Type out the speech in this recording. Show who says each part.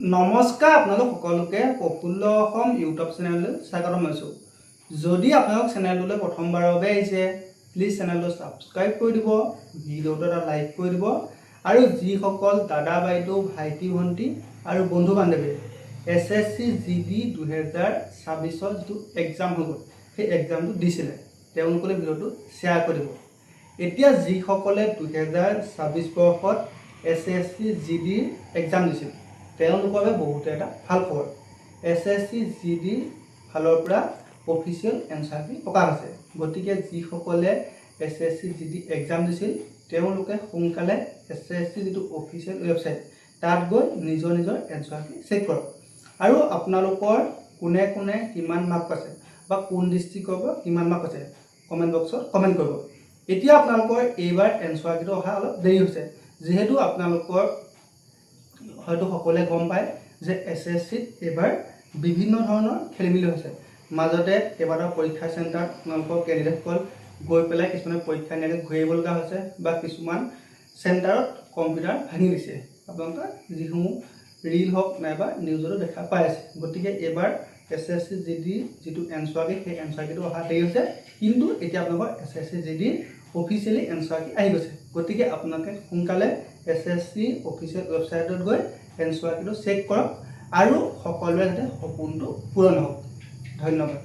Speaker 1: নমস্কাৰ আপোনালোক সকলোকে প্ৰফুল্ল অসম ইউটিউব চেনেললৈ স্বাগতম জনাইছোঁ। যদি আপোনালোক চেনেলটোলৈ প্ৰথমবাৰৰ বাবে আহিছে প্লিজ চেনেলটো ছাবস্ক্ৰাইব কৰি দিব, ভিডিঅ'টো এটা লাইক কৰি দিব আৰু যিসকল দাদা বাইদেউ ভাইটি ভণ্টি আৰু বন্ধু বান্ধৱী SSC GD 2026 যিটো এক্সাম হৈ গ'ল সেই এক্সামটো দিছিলে তেওঁলোকলৈ ভিডিঅ'টো শ্বেয়াৰ কৰিব। এতিয়া যিসকলে 2026 বৰ্ষত SSC GD এক্সাম দিছিল তেওঁলোকৰ বাবে বহুত এটা ভাল খবৰ। SSC GD ফালৰ পৰা অফিচিয়েল এনচাৰ কি প্ৰকাশ হৈছে। গতিকে যিসকলে SSC GD এক্সাম দিছিল তেওঁলোকে সোনকালে SSC যিটো অফিচিয়েল ৱেবছাইট তাত গৈ নিজৰ এনচাৰ কি চেক কৰক আৰু আপোনালোকৰ কোনে কোনে কিমান মাৰ্ক পাইছে বা কোন ডিষ্ট্ৰিক্টৰ পৰা কিমান মাৰ্ক পাইছে কমেণ্ট বক্সত কমেণ্ট কৰিব। এতিয়া আপোনালোকৰ এইবাৰ এনচাৰ কিটো অহা অলপ দেৰি হৈছে, যিহেতু আপোনালোকৰ হয়তো সকলোৱে গম পায় যে SSCত এইবাৰ বিভিন্ন ধৰণৰ খেলিমেলি হৈছে। মাজতে কেইবাটাও পৰীক্ষা চেণ্টাৰ আপোনালোকৰ কেণ্ডিডেটসকল গৈ পেলাই কিছুমানে পৰীক্ষা নিয়াকৈ ঘূৰি আহিব লগা হৈছে বা কিছুমান চেণ্টাৰত কম্পিউটাৰ ভাঙি দিছে। আপোনালোকে যিসমূহ ৰীল হওক নাইবা নিউজতো দেখা পাই আছে। গতিকে এইবাৰ SSC GD যিটো এনচাৰ কি সেই এনচাৰ কিটো অহা দেৰি হৈছে, কিন্তু এতিয়া আপোনালোকৰ SSC GD অফিচিয়েলি এনচাৰ কি আহি গৈছে। গতিকে আপোনালোকে সোনকালে SSC অফিচিয়েল ৱেবছাইটত গৈ এনচাৰ কিটো চেক কৰক আৰু সকলোৰে যাতে সপোনটো পূৰণ হওক। ধন্যবাদ।